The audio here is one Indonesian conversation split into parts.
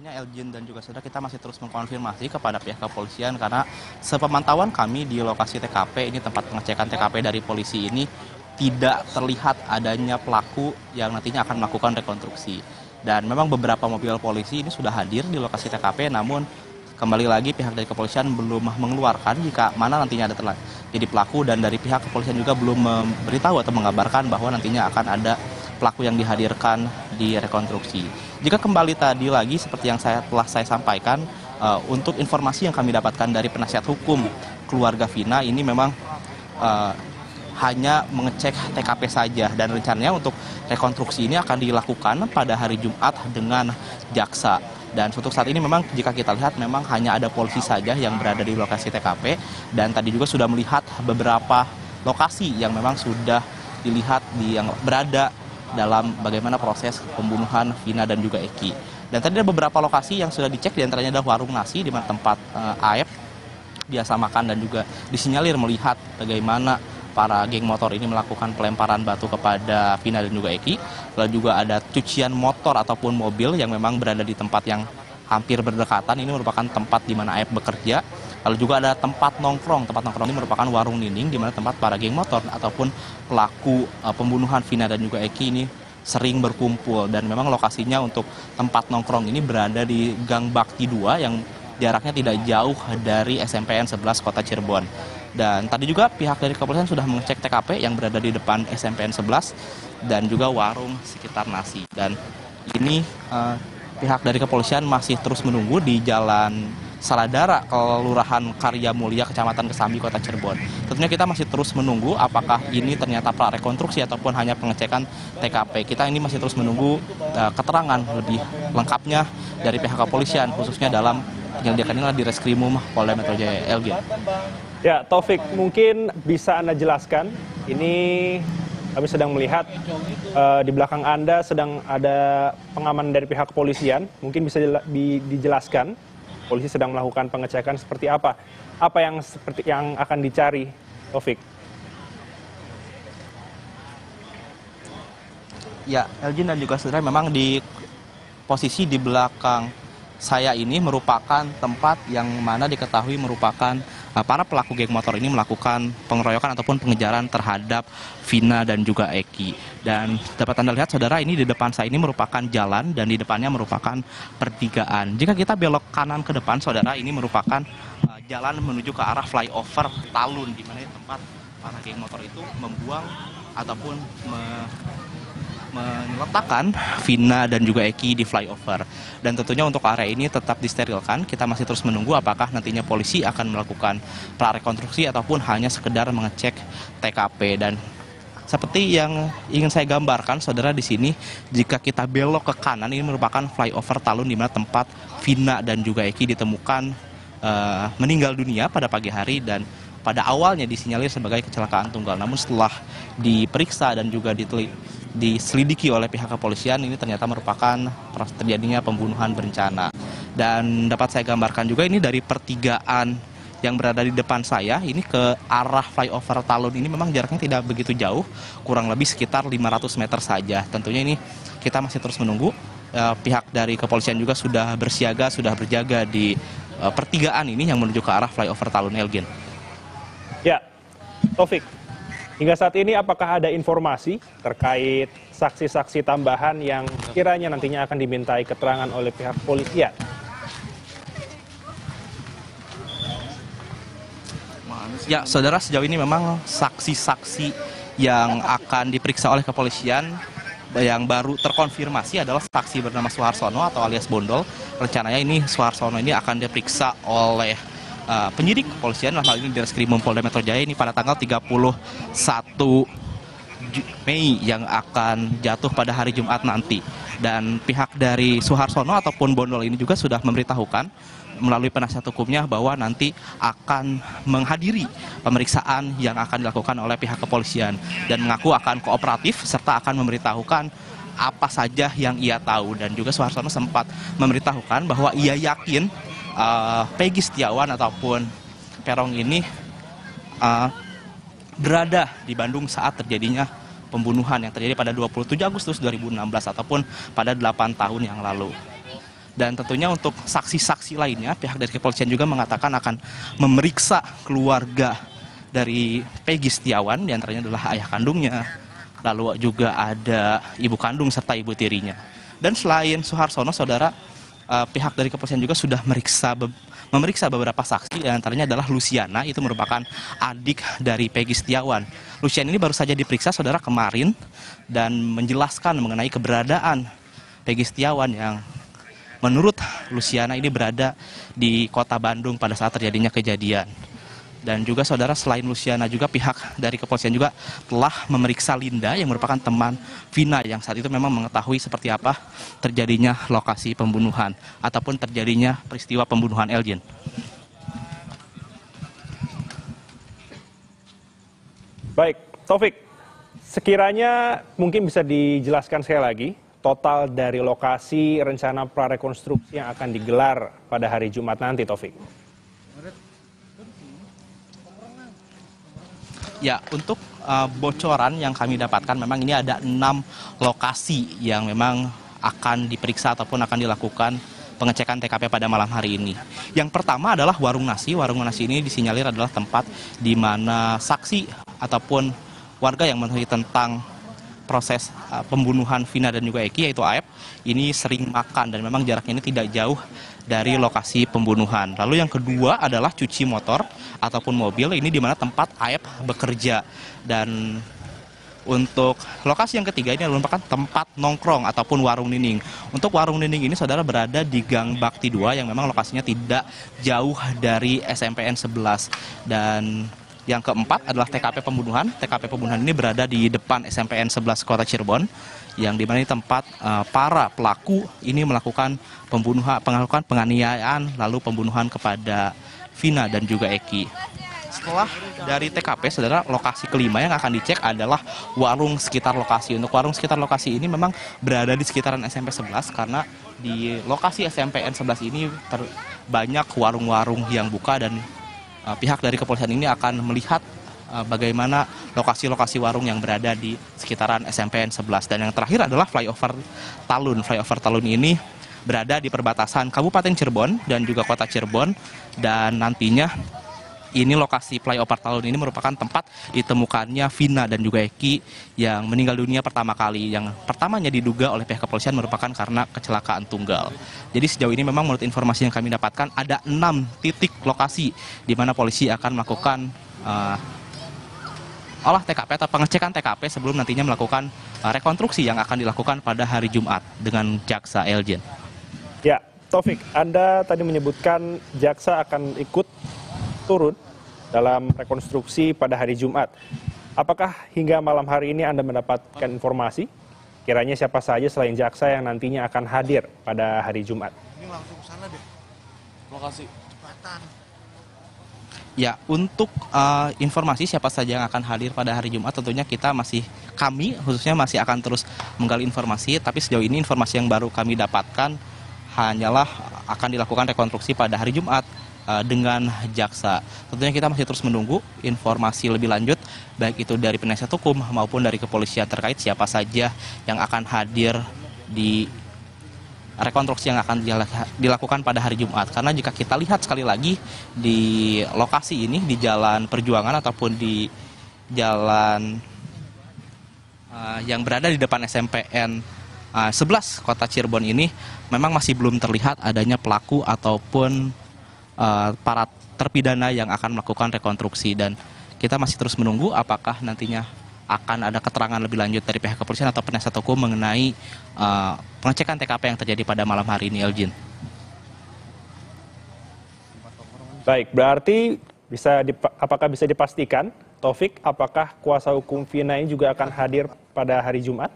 tentunya Elgin dan juga saudara, kita masih terus mengkonfirmasi kepada pihak kepolisian karena sepemantauan kami di lokasi TKP, ini tempat pengecekan TKP dari polisi ini, tidak terlihat adanya pelaku yang nantinya akan melakukan rekonstruksi. Dan memang beberapa mobil polisi ini sudah hadir di lokasi TKP, namun kembali lagi pihak dari kepolisian belum mengeluarkan jika mana nantinya ada jadi pelaku, dan dari pihak kepolisian juga belum memberitahu atau mengabarkan bahwa nantinya akan ada pelaku yang dihadirkan di rekonstruksi. Jika kembali tadi lagi seperti yang telah saya sampaikan, untuk informasi yang kami dapatkan dari penasihat hukum keluarga Vina ini memang hanya mengecek TKP saja, dan rencananya untuk rekonstruksi ini akan dilakukan pada hari Jumat dengan jaksa. Dan untuk saat ini memang jika kita lihat memang hanya ada polisi saja yang berada di lokasi TKP, dan tadi juga sudah melihat beberapa lokasi yang memang sudah dilihat yang berada dalam bagaimana proses pembunuhan Vina dan juga Eki. Dan tadi ada beberapa lokasi yang sudah dicek, diantaranya ada warung nasi di mana tempat Aep biasa makan, dan juga disinyalir melihat bagaimana para geng motor ini melakukan pelemparan batu kepada Vina dan juga Eki. Lalu juga ada cucian motor ataupun mobil yang memang berada di tempat yang hampir berdekatan. Ini merupakan tempat di mana Aep bekerja. Lalu juga ada tempat nongkrong. Tempat nongkrong ini merupakan warung nining di mana tempat para geng motor ataupun pelaku pembunuhan Vina dan juga Eki ini sering berkumpul. Dan memang lokasinya untuk tempat nongkrong ini berada di Gang Bakti 2 yang jaraknya tidak jauh dari SMPN 11 Kota Cirebon. Dan tadi juga pihak dari kepolisian sudah mengecek TKP yang berada di depan SMPN 11 dan juga warung sekitar nasi. Dan ini pihak dari kepolisian masih terus menunggu di Jalan Saladara, Kelurahan Karya Mulia, Kecamatan Kesambi, Kota Cirebon. Tentunya kita masih terus menunggu apakah ini ternyata prarekonstruksi ataupun hanya pengecekan TKP. Kita ini masih terus menunggu keterangan lebih lengkapnya dari pihak kepolisian, khususnya dalam penyelidikan ini di Reskrimum Polda Metro Jaya. Elgin. Ya, Taufik, mungkin bisa Anda jelaskan, ini kami sedang melihat di belakang Anda sedang ada pengaman dari pihak kepolisian. Mungkin bisa dijelaskan, polisi sedang melakukan pengecekan seperti apa yang akan dicari, Taufik? Ya, Elgin dan juga saudara, memang di posisi di belakang saya ini merupakan tempat yang mana diketahui merupakan para pelaku geng motor ini melakukan pengeroyokan ataupun pengejaran terhadap Vina dan juga Eki. Dan dapat Anda lihat saudara, ini di depan saya ini merupakan jalan dan di depannya merupakan pertigaan. Jika kita belok kanan ke depan saudara, ini merupakan jalan menuju ke arah flyover Talun, di mana tempat para geng motor itu membuang ataupun meletakkan Vina dan juga Eki di flyover. Dan tentunya untuk area ini tetap disterilkan. Kita masih terus menunggu apakah nantinya polisi akan melakukan prarekonstruksi ataupun hanya sekedar mengecek TKP. Dan seperti yang ingin saya gambarkan saudara di sini, jika kita belok ke kanan, ini merupakan flyover Talun di mana tempat Vina dan juga Eki ditemukan meninggal dunia pada pagi hari, dan pada awalnya disinyalir sebagai kecelakaan tunggal. Namun setelah diperiksa dan juga diselidiki oleh pihak kepolisian, ini ternyata merupakan terjadinya pembunuhan berencana. Dan dapat saya gambarkan juga ini dari pertigaan yang berada di depan saya, ini ke arah flyover Talun ini memang jaraknya tidak begitu jauh, kurang lebih sekitar 500 meter saja. Tentunya ini kita masih terus menunggu. Pihak dari kepolisian juga sudah bersiaga, sudah berjaga di pertigaan ini yang menuju ke arah flyover Talun. Elgin. Ya, Taufik, hingga saat ini apakah ada informasi terkait saksi-saksi tambahan yang kiranya nantinya akan dimintai keterangan oleh pihak kepolisian? Ya, saudara, sejauh ini memang saksi-saksi yang akan diperiksa oleh kepolisian yang baru terkonfirmasi adalah saksi bernama Suharsono atau alias Bondol. Rencananya ini Suharsono ini akan diperiksa oleh penyidik kepolisian, hal ini di Reskrimum Polda Metro Jaya ini pada tanggal 31 Mei yang akan jatuh pada hari Jumat nanti. Dan pihak dari Suharsono ataupun Bondol ini juga sudah memberitahukan melalui penasihat hukumnya bahwa nanti akan menghadiri pemeriksaan yang akan dilakukan oleh pihak kepolisian dan mengaku akan kooperatif serta akan memberitahukan apa saja yang ia tahu. Dan juga Suharsono sempat memberitahukan bahwa ia yakin Peggy Setiawan ataupun Peron ini berada di Bandung saat terjadinya pembunuhan yang terjadi pada 27 Agustus 2016 ataupun pada 8 tahun yang lalu. Dan tentunya untuk saksi-saksi lainnya, pihak dari kepolisian juga mengatakan akan memeriksa keluarga dari Peggy Setiawan, diantaranya adalah ayah kandungnya, lalu juga ada ibu kandung serta ibu tirinya. Dan selain Suharsono, saudara, pihak dari kepolisian juga sudah memeriksa beberapa saksi, diantaranya adalah Luciana, itu merupakan adik dari Peggy Setiawan. Luciana ini baru saja diperiksa, saudara, kemarin, dan menjelaskan mengenai keberadaan Peggy Setiawan yang menurut Luciana ini berada di kota Bandung pada saat terjadinya kejadian. Dan juga saudara, selain Luciana juga pihak dari kepolisian juga telah memeriksa Linda yang merupakan teman Vina yang saat itu memang mengetahui seperti apa terjadinya lokasi pembunuhan ataupun terjadinya peristiwa pembunuhan Elgin. Baik, Taufik, sekiranya mungkin bisa dijelaskan sekali lagi total dari lokasi rencana prarekonstruksi yang akan digelar pada hari Jumat nanti, Taufik. Ya, untuk bocoran yang kami dapatkan memang ini ada 6 lokasi yang memang akan diperiksa ataupun akan dilakukan pengecekan TKP pada malam hari ini. Yang pertama adalah warung nasi. Warung nasi ini disinyalir adalah tempat di mana saksi ataupun warga yang mengetahui tentang proses pembunuhan Vina dan juga Eki, yaitu Aep, ini sering makan dan memang jaraknya ini tidak jauh dari lokasi pembunuhan. Lalu yang kedua adalah cuci motor ataupun mobil, ini di mana tempat Aep bekerja. Dan untuk lokasi yang ketiga ini merupakan tempat nongkrong ataupun warung nining. Untuk warung nining ini saudara berada di Gang Bakti 2 yang memang lokasinya tidak jauh dari SMPN 11. Dan yang keempat adalah TKP pembunuhan. TKP pembunuhan ini berada di depan SMPN 11 Kota Cirebon, yang dimana ini tempat para pelaku ini melakukan penganiayaan lalu pembunuhan kepada Vina dan juga Eki. Setelah dari TKP, saudara, lokasi kelima yang akan dicek adalah warung sekitar lokasi. Untuk warung sekitar lokasi ini memang berada di sekitaran SMP 11 karena di lokasi SMPN 11 ini banyak warung-warung yang buka, dan pihak dari kepolisian ini akan melihat bagaimana lokasi-lokasi warung yang berada di sekitaran SMPN 11. Dan yang terakhir adalah flyover Talun. Flyover Talun ini berada di perbatasan Kabupaten Cirebon dan juga Kota Cirebon, dan nantinya ini lokasi flyover Talun ini merupakan tempat ditemukannya Vina dan juga Eki yang meninggal dunia pertama kali. Yang pertamanya diduga oleh pihak kepolisian merupakan karena kecelakaan tunggal. Jadi sejauh ini memang menurut informasi yang kami dapatkan ada 6 titik lokasi di mana polisi akan melakukan olah TKP atau pengecekan TKP sebelum nantinya melakukan rekonstruksi yang akan dilakukan pada hari Jumat dengan jaksa Elgin. Ya, Taufik, Anda tadi menyebutkan jaksa akan ikut turun dalam rekonstruksi pada hari Jumat. Apakah hingga malam hari ini Anda mendapatkan informasi kiranya siapa saja selain jaksa yang nantinya akan hadir pada hari Jumat? Ini langsung ke sana deh, lokasi Jembatan. Ya, untuk informasi siapa saja yang akan hadir pada hari Jumat, tentunya kami khususnya masih akan terus menggali informasi, tapi sejauh ini informasi yang baru kami dapatkan hanyalah akan dilakukan rekonstruksi pada hari Jumat dengan jaksa. Tentunya kita masih terus menunggu informasi lebih lanjut, baik itu dari penasihat hukum maupun dari kepolisian terkait siapa saja yang akan hadir di rekonstruksi yang akan dilakukan pada hari Jumat. Karena jika kita lihat sekali lagi di lokasi ini, di Jalan Perjuangan ataupun di jalan yang berada di depan SMPN 11 Kota Cirebon ini, memang masih belum terlihat adanya pelaku ataupun para terpidana yang akan melakukan rekonstruksi. Dan kita masih terus menunggu apakah nantinya akan ada keterangan lebih lanjut dari pihak kepolisian atau penasihat hukum mengenai pengecekan TKP yang terjadi pada malam hari ini, Elgin. Baik, berarti apakah bisa dipastikan, Taufik, apakah kuasa hukum Vina ini juga akan hadir pada hari Jumat?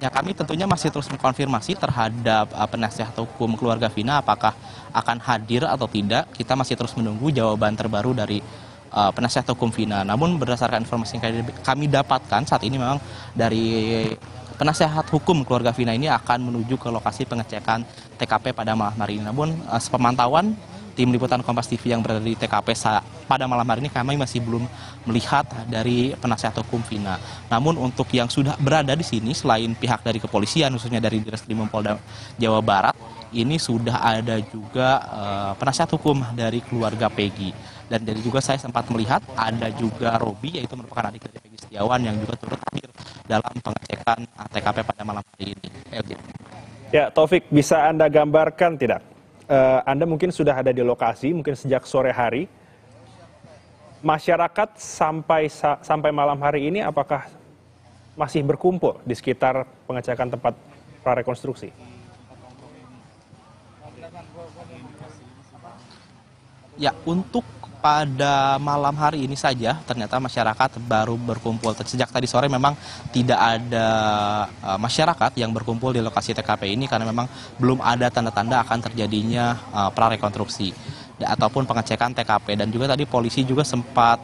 Ya, kami tentunya masih terus mengkonfirmasi terhadap penasihat hukum keluarga Vina apakah akan hadir atau tidak. Kita masih terus menunggu jawaban terbaru dari penasihat hukum Vina. Namun berdasarkan informasi yang kami dapatkan saat ini, memang dari penasihat hukum keluarga Vina ini akan menuju ke lokasi pengecekan TKP pada malam hari ini. Namun sepemantauan tim liputan Kompas TV yang berada di TKP pada malam hari ini kami masih belum melihat dari penasihat hukum Vina. Namun untuk yang sudah berada di sini selain pihak dari kepolisian khususnya dari Ditreskrimum Polda Jawa Barat, ini sudah ada juga penasihat hukum dari keluarga Peggy. Dan dari juga saya sempat melihat ada juga Robi, yaitu merupakan adik dari Peggy Setiawan yang juga turut hadir dalam pengecekan TKP pada malam hari ini. Ya, Taufik, bisa Anda gambarkan tidak? Anda mungkin sudah ada di lokasi, mungkin sejak sore hari. Masyarakat sampai malam hari ini apakah masih berkumpul di sekitar pengecekan tempat prarekonstruksi? Ya, untuk pada malam hari ini saja ternyata masyarakat baru berkumpul. Sejak tadi sore memang tidak ada masyarakat yang berkumpul di lokasi TKP ini karena memang belum ada tanda-tanda akan terjadinya prarekonstruksi ataupun pengecekan TKP. Dan juga tadi polisi juga sempat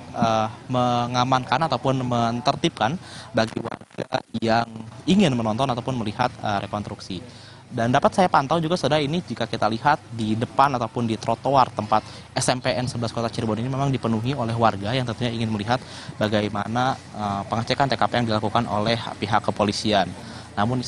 mengamankan ataupun menertibkan bagi warga yang ingin menonton ataupun melihat rekonstruksi. Dan dapat saya pantau juga saudara, ini jika kita lihat di depan ataupun di trotoar tempat SMPN 11 Kota Cirebon ini memang dipenuhi oleh warga yang tentunya ingin melihat bagaimana pengecekan TKP yang dilakukan oleh pihak kepolisian. Namun